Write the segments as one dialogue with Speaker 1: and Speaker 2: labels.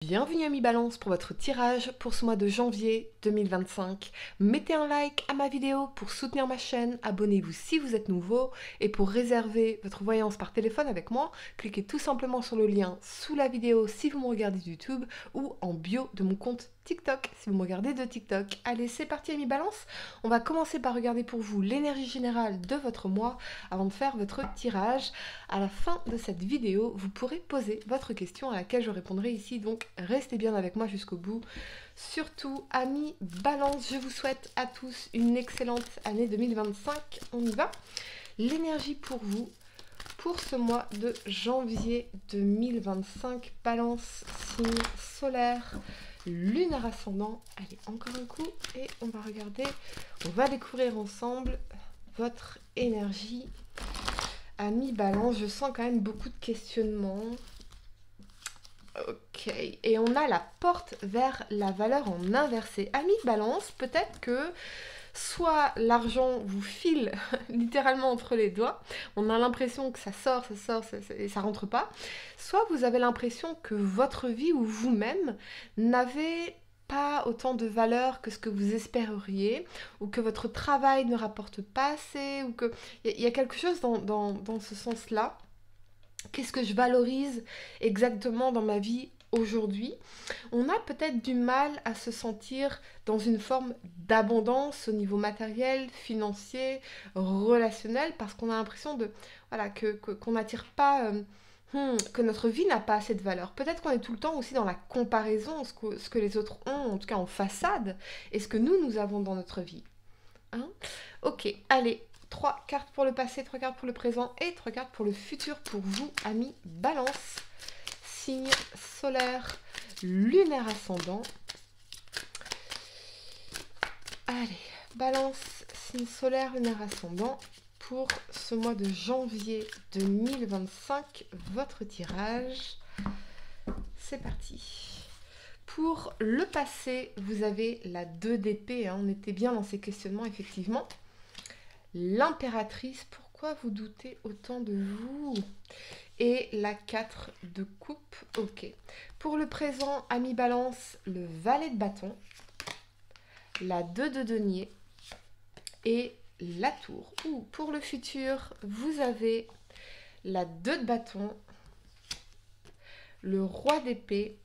Speaker 1: Bienvenue à Mi-Balance pour votre tirage pour ce mois de janvier 2025. Mettez un like à ma vidéo pour soutenir ma chaîne, abonnez-vous si vous êtes nouveau et pour réserver votre voyance par téléphone avec moi, cliquez tout simplement sur le lien sous la vidéo si vous me regardez de YouTube ou en bio de mon compte TikTok si vous me regardez de TikTok. Allez, c'est parti à Mi-Balance. On va commencer par regarder pour vous l'énergie générale de votre mois avant de faire votre tirage. À la fin de cette vidéo, vous pourrez poser votre question à laquelle je répondrai ici, donc restez bien avec moi jusqu'au bout. Surtout, amis Balance, je vous souhaite à tous une excellente année 2025. On y va. L'énergie pour vous, pour ce mois de janvier 2025, Balance, signe solaire, lunaire ascendant. Allez, encore un coup et on va regarder, on va découvrir ensemble votre énergie. Amis Balance, je sens quand même beaucoup de questionnements. Ok, et on a la porte vers la valeur en inversé. Amis Balance, peut-être que soit l'argent vous file littéralement entre les doigts, on a l'impression que ça sort et ça rentre pas, soit vous avez l'impression que votre vie ou vous-même n'avez pas autant de valeur que ce que vous espéreriez, ou que votre travail ne rapporte pas assez, ou que il y a quelque chose dans ce sens-là. Qu'est-ce que je valorise exactement dans ma vie aujourd'hui? On a peut-être du mal à se sentir dans une forme d'abondance au niveau matériel, financier, relationnel, parce qu'on a l'impression de voilà qu'on n'attire pas, que notre vie n'a pas assez de valeur. Peut-être qu'on est tout le temps aussi dans la comparaison, ce que les autres ont, en tout cas en façade, et ce que nous avons dans notre vie. Hein? Ok, allez, 3 cartes pour le passé, 3 cartes pour le présent et 3 cartes pour le futur pour vous, amis Balance. Signe solaire, lunaire ascendant. Allez, Balance, signe solaire, lunaire ascendant. Pour ce mois de janvier 2025, votre tirage. C'est parti. Pour le passé, vous avez la 2 d'épée. Hein, on était bien dans ces questionnements, effectivement. L'impératrice, pourquoi vous doutez autant de vous? Et la 4 de coupe, ok. Pour le présent, ami Balance, le valet de bâton, la 2 de denier et la tour. Ou pour le futur, vous avez la 2 de bâton, le roi d'épée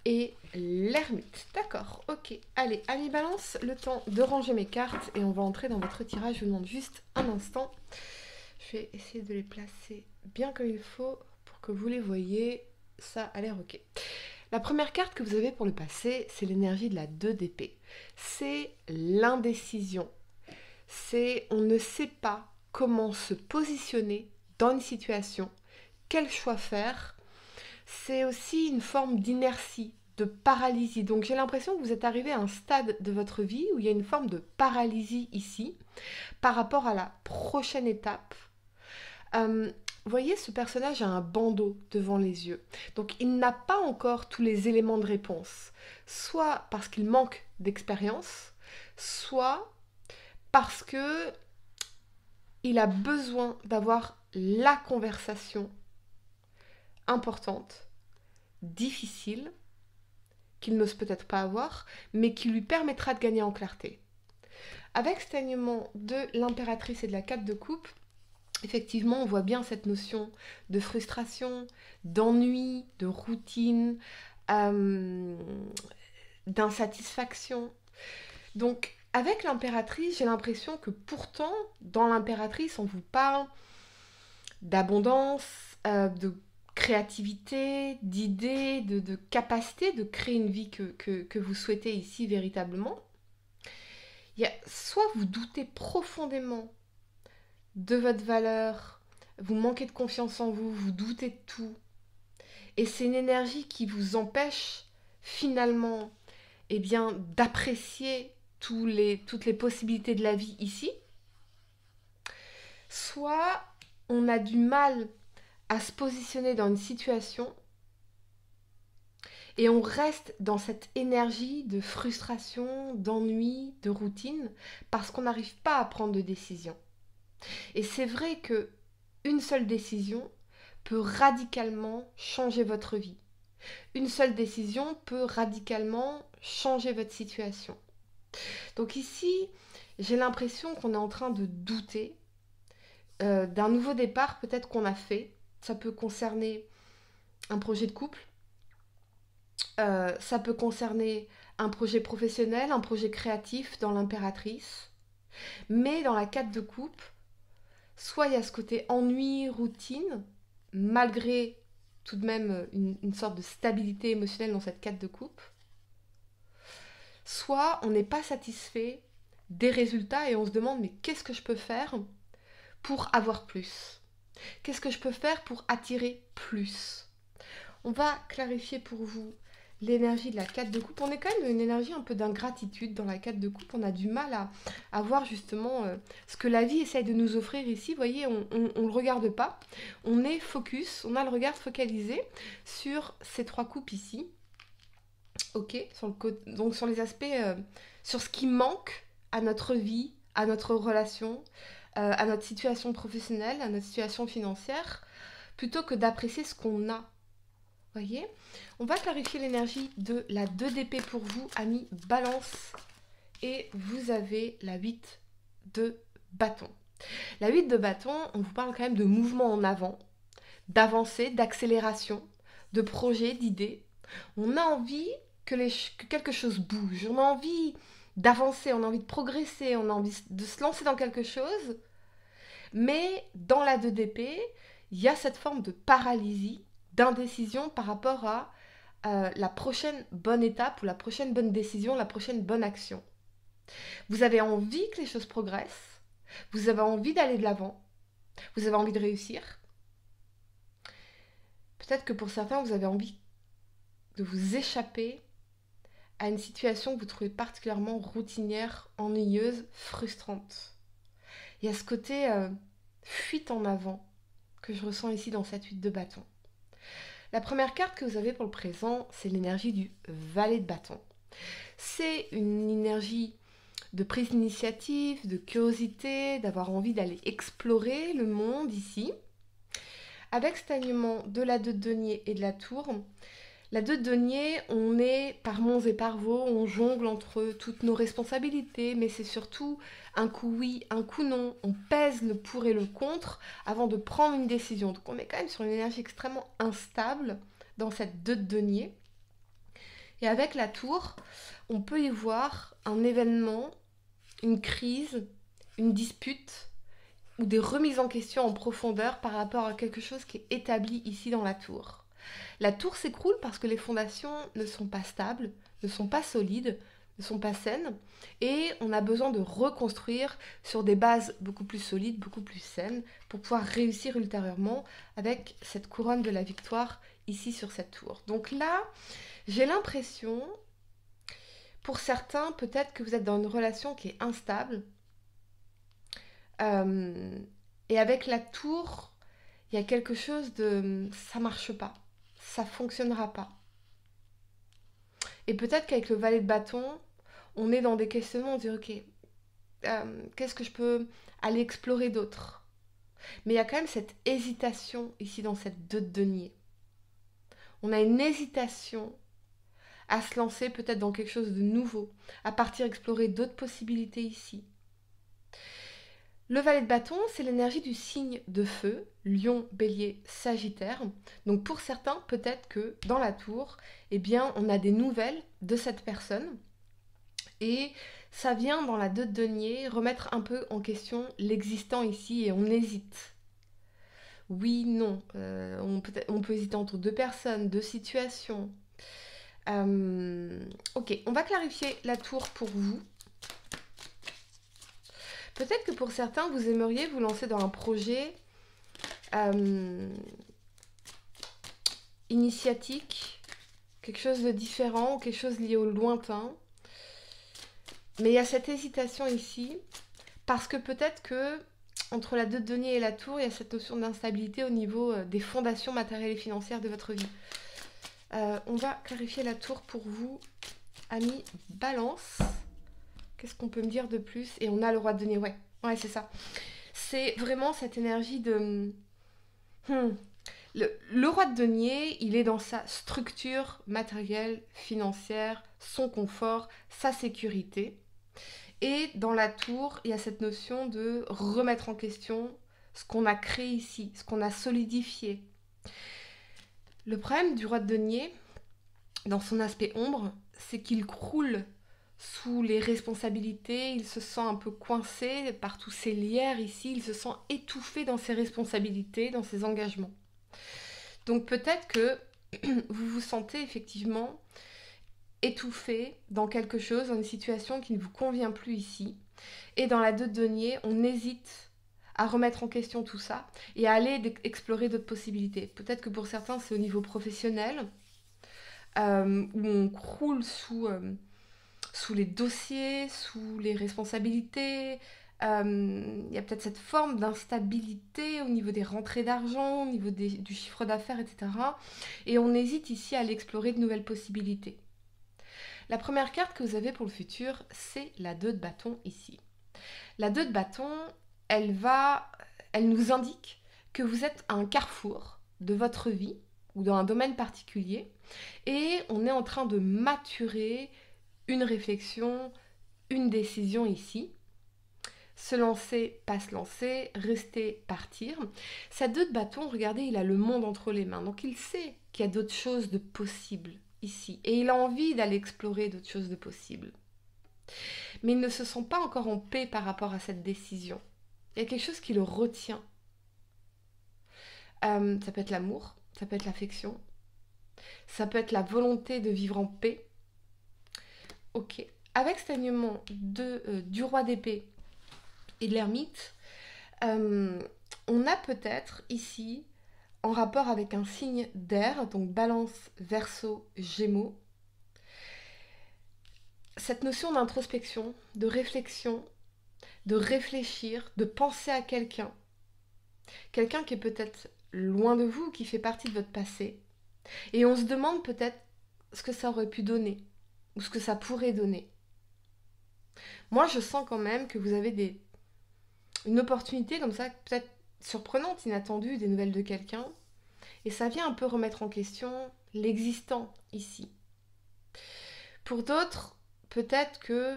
Speaker 1: et l'ermite. D'accord, ok. Allez, ami Balance, le temps de ranger mes cartes et on va entrer dans votre tirage. Je vous demande juste un instant. Je vais essayer de les placer bien comme il faut pour que vous les voyez. Ça a l'air ok. La première carte que vous avez pour le passé, c'est l'énergie de la 2 d'épée. C'est l'indécision. C'est on ne sait pas comment se positionner dans une situation, quel choix faire. C'est aussi une forme d'inertie, de paralysie. Donc j'ai l'impression que vous êtes arrivé à un stade de votre vie où il y a une forme de paralysie ici par rapport à la prochaine étape. Vous voyez, ce personnage a un bandeau devant les yeux. Donc il n'a pas encore tous les éléments de réponse. Soit parce qu'il manque d'expérience, soit parce que il a besoin d'avoir la conversation importante, difficile, qu'il n'ose peut-être pas avoir, mais qui lui permettra de gagner en clarté. Avec cet alignement de l'impératrice et de la 4 de coupe, effectivement, on voit bien cette notion de frustration, d'ennui, de routine, d'insatisfaction. Donc, avec l'impératrice, j'ai l'impression que pourtant, dans l'impératrice, on vous parle d'abondance, de créativité, d'idées, de capacité de créer une vie que vous souhaitez ici véritablement. Soit vous doutez profondément de votre valeur, vous manquez de confiance en vous, vous doutez de tout. Et c'est une énergie qui vous empêche finalement d'apprécier toutes les possibilités de la vie ici. Soit on a du mal à se positionner dans une situation et on reste dans cette énergie de frustration, d'ennui, de routine parce qu'on n'arrive pas à prendre de décision. Et c'est vrai que une seule décision peut radicalement changer votre vie. Une seule décision peut radicalement changer votre situation. Donc ici, j'ai l'impression qu'on est en train de douter d'un nouveau départ peut-être qu'on a fait. Ça peut concerner un projet de couple, ça peut concerner un projet professionnel, un projet créatif dans l'impératrice. Mais dans la 4 de coupe, soit il y a ce côté ennui, routine, malgré tout de même une sorte de stabilité émotionnelle dans cette 4 de coupe, soit on n'est pas satisfait des résultats et on se demande mais qu'est-ce que je peux faire pour avoir plus? Qu'est-ce que je peux faire pour attirer plus? On va clarifier pour vous l'énergie de la 4 de coupe. On est quand même dans une énergie un peu d'ingratitude dans la 4 de coupe. On a du mal à voir justement ce que la vie essaye de nous offrir ici. Vous voyez, on ne le regarde pas. On est focus, on a le regard focalisé sur ces 3 coupes ici. Ok, donc sur les aspects, sur ce qui manque à notre vie, à notre relation, à notre situation professionnelle, à notre situation financière, plutôt que d'apprécier ce qu'on a. Voyez, on va clarifier l'énergie de la 2 d'épée pour vous, amis Balance. Et vous avez la 8 de bâton. La 8 de bâton, on vous parle quand même de mouvement en avant, d'avancée, d'accélération, de projet, d'idées. On a envie que quelque chose bouge, on a envie d'avancer, on a envie de progresser, on a envie de se lancer dans quelque chose. Mais dans la 2 d'épée, il y a cette forme de paralysie, d'indécision par rapport à la prochaine bonne étape ou la prochaine bonne décision, la prochaine bonne action. Vous avez envie que les choses progressent, vous avez envie d'aller de l'avant, vous avez envie de réussir. Peut-être que pour certains, vous avez envie de vous échapper à une situation que vous trouvez particulièrement routinière, ennuyeuse, frustrante. Il y a ce côté fuite en avant que je ressens ici dans cette 8 de bâton. La première carte que vous avez pour le présent, c'est l'énergie du valet de bâton. C'est une énergie de prise d'initiative, de curiosité, d'avoir envie d'aller explorer le monde ici. Avec cet alignement de la 2 de denier et de la tour, la 2 de denier, on est par monts et par vaux, on jongle entre toutes nos responsabilités, mais c'est surtout un coup oui, un coup non. On pèse le pour et le contre avant de prendre une décision. Donc on est quand même sur une énergie extrêmement instable dans cette 2 de denier. Et avec la tour, on peut y voir un événement, une crise, une dispute ou des remises en question en profondeur par rapport à quelque chose qui est établi ici dans la tour. La tour s'écroule parce que les fondations ne sont pas stables, ne sont pas solides, ne sont pas saines, et on a besoin de reconstruire sur des bases beaucoup plus solides, beaucoup plus saines, pour pouvoir réussir ultérieurement avec cette couronne de la victoire ici sur cette tour. Donc là, j'ai l'impression, pour certains, peut-être que vous êtes dans une relation qui est instable, et avec la tour, il y a quelque chose de... ça marche pas. Ça fonctionnera pas. Et peut-être qu'avec le valet de bâton, on est dans des questionnements, on dit ok, qu'est-ce que je peux aller explorer d'autre? Mais il y a quand même cette hésitation ici dans cette 2 de denier. On a une hésitation à se lancer peut-être dans quelque chose de nouveau, à partir explorer d'autres possibilités ici. Le valet de bâton, c'est l'énergie du signe de feu, Lion, Bélier, Sagittaire. Donc pour certains, peut-être que dans la tour, eh bien, on a des nouvelles de cette personne. Et ça vient dans la 2 de denier remettre un peu en question l'existant ici et on hésite. Oui, non. On peut hésiter entre deux personnes, deux situations. Ok, on va clarifier la tour pour vous. Peut-être que pour certains, vous aimeriez vous lancer dans un projet initiatique, quelque chose de différent, quelque chose lié au lointain. Mais il y a cette hésitation ici, parce que peut-être que entre la 2 de denier et la tour, il y a cette notion d'instabilité au niveau des fondations matérielles et financières de votre vie. On va clarifier la tour pour vous, amis Balance. Qu'est-ce qu'on peut me dire de plus? Et on a le roi de denier, ouais, c'est ça. C'est vraiment cette énergie de... Le roi de denier, il est dans sa structure matérielle, financière, son confort, sa sécurité. Et dans la tour, il y a cette notion de remettre en question ce qu'on a créé ici, ce qu'on a solidifié. Le problème du roi de denier, dans son aspect ombre, c'est qu'il croule sous les responsabilités, il se sent un peu coincé par tous ces lières ici, il se sent étouffé dans ses responsabilités, dans ses engagements. Donc peut-être que vous vous sentez effectivement étouffé dans quelque chose, dans une situation qui ne vous convient plus ici. Et dans la 2 de denier, on hésite à remettre en question tout ça et à aller explorer d'autres possibilités. Peut-être que pour certains, c'est au niveau professionnel, où on croule sous les dossiers, sous les responsabilités. Il y a peut-être cette forme d'instabilité au niveau des rentrées d'argent, au niveau du chiffre d'affaires, etc. Et on hésite ici à aller explorer de nouvelles possibilités. La première carte que vous avez pour le futur, c'est la 2 de bâton ici. La 2 de bâton, elle nous indique que vous êtes à un carrefour de votre vie ou dans un domaine particulier et on est en train de maturer une réflexion, une décision ici. Se lancer, pas se lancer, rester, partir. Sa 2 de bâton, regardez, il a le monde entre les mains. Donc il sait qu'il y a d'autres choses de possibles ici. Et il a envie d'aller explorer d'autres choses de possibles. Mais il ne se sent pas encore en paix par rapport à cette décision. Il y a quelque chose qui le retient. Ça peut être l'amour, ça peut être l'affection, ça peut être la volonté de vivre en paix. Ok. Avec cet alignement du roi d'épée et de l'ermite, on a peut-être ici, en rapport avec un signe d'air, donc balance, verseau, gémeaux, cette notion d'introspection, de réflexion, de réfléchir, de penser à quelqu'un qui est peut-être loin de vous, qui fait partie de votre passé, et on se demande peut-être ce que ça aurait pu donner, ou ce que ça pourrait donner. Moi, je sens quand même que vous avez une opportunité comme ça, peut-être surprenante, inattendue, des nouvelles de quelqu'un, et ça vient un peu remettre en question l'existant ici. Pour d'autres, peut-être que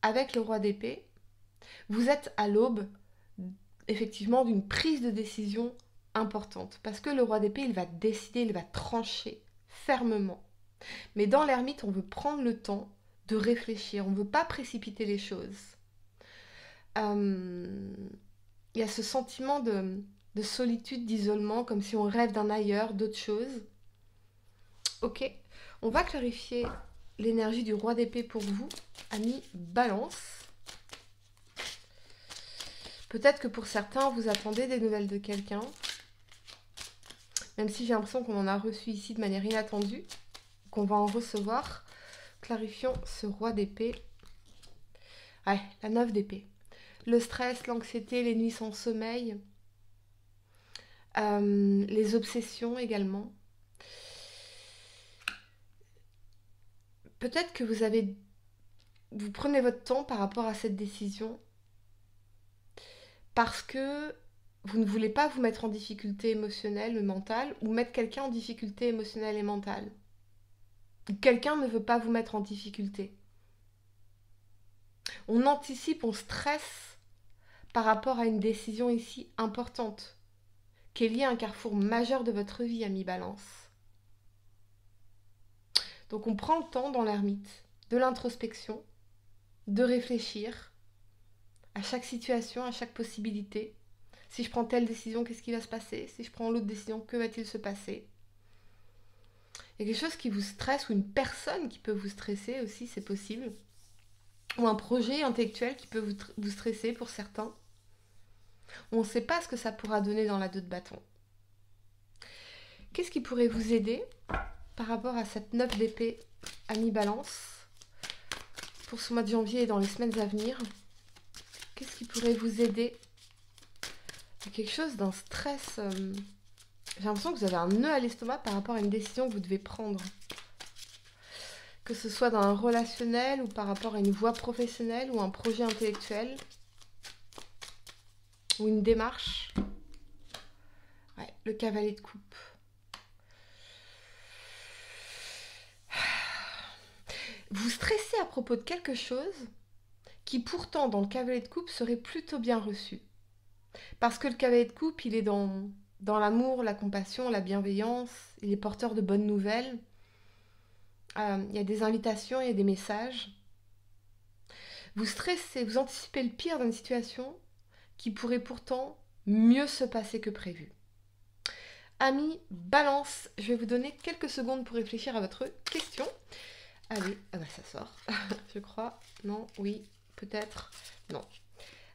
Speaker 1: avec le roi d'épée, vous êtes à l'aube effectivement d'une prise de décision importante. Parce que le roi d'épée, il va décider, il va trancher fermement. Mais dans l'ermite, on veut prendre le temps de réfléchir, on ne veut pas précipiter les choses. Il y a ce sentiment de solitude, d'isolement, comme si on rêve d'un ailleurs, d'autres choses. Ok, on va clarifier l'énergie du roi d'épée pour vous, amis Balance. Peut-être que pour certains, vous attendez des nouvelles de quelqu'un, même si j'ai l'impression qu'on en a reçu ici de manière inattendue, qu'on va en recevoir. Clarifions ce roi d'épée. Ouais, la 9 d'épée. Le stress, l'anxiété, les nuits sans sommeil, les obsessions également. Peut-être que vous prenez votre temps par rapport à cette décision parce que vous ne voulez pas vous mettre en difficulté émotionnelle ou mentale ou mettre quelqu'un en difficulté émotionnelle et mentale. Quelqu'un ne veut pas vous mettre en difficulté. On anticipe, on stresse par rapport à une décision ici importante, qui est liée à un carrefour majeur de votre vie, ami Balance. Donc on prend le temps dans l'ermite de l'introspection, de réfléchir à chaque situation, à chaque possibilité. Si je prends telle décision, qu'est-ce qui va se passer? Si je prends l'autre décision, que va-t-il se passer? Il y a quelque chose qui vous stresse ou une personne qui peut vous stresser aussi, c'est possible. Ou un projet intellectuel qui peut vous stresser pour certains. On ne sait pas ce que ça pourra donner dans la 2 de bâton. Qu'est-ce qui pourrait vous aider par rapport à cette 9 d'épée à mi-balance pour ce mois de janvier et dans les semaines à venir? Qu'est-ce qui pourrait vous aider? Il y a quelque chose d'un stress. J'ai l'impression que vous avez un nœud à l'estomac par rapport à une décision que vous devez prendre. Que ce soit dans un relationnel ou par rapport à une voie professionnelle ou un projet intellectuel ou une démarche. le cavalier de coupe. Vous stressez à propos de quelque chose qui pourtant dans le cavalier de coupe serait plutôt bien reçu. Parce que le cavalier de coupe, il est dans l'amour, la compassion, la bienveillance, il est porteur de bonnes nouvelles. Il y a des invitations, il y a des messages. Vous stressez, vous anticipez le pire d'une situation qui pourrait pourtant mieux se passer que prévu. Amis, Balance, je vais vous donner quelques secondes pour réfléchir à votre question. Allez, ah bah ça sort, je crois. Non, oui, peut-être, non.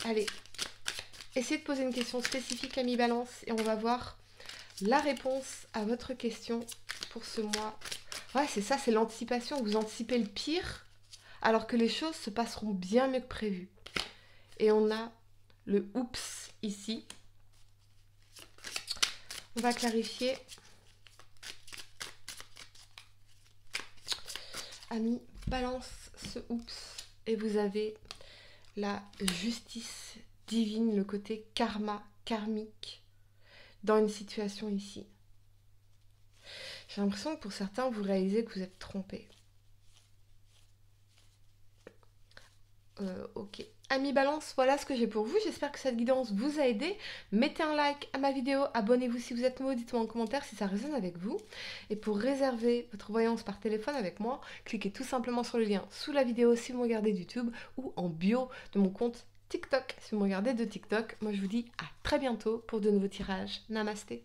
Speaker 1: Allez, essayez de poser une question spécifique, amis Balance, et on va voir la réponse à votre question pour ce mois. Ouais, c'est ça, c'est l'anticipation. Vous anticipez le pire, alors que les choses se passeront bien mieux que prévu. Et on a le oups ici. On va clarifier. Amis, Balance ce oups. Et vous avez la justice divine, le côté karma, karmique, dans une situation ici. J'ai l'impression que pour certains, vous réalisez que vous êtes trompés. Ok. Amis Balance, voilà ce que j'ai pour vous. J'espère que cette guidance vous a aidé. Mettez un like à ma vidéo, abonnez-vous si vous êtes nouveau, dites-moi en commentaire si ça résonne avec vous. Et pour réserver votre voyance par téléphone avec moi, cliquez tout simplement sur le lien sous la vidéo si vous me regardez de YouTube ou en bio de mon compte TikTok si vous me regardez de TikTok. Moi je vous dis à très bientôt pour de nouveaux tirages. Namasté.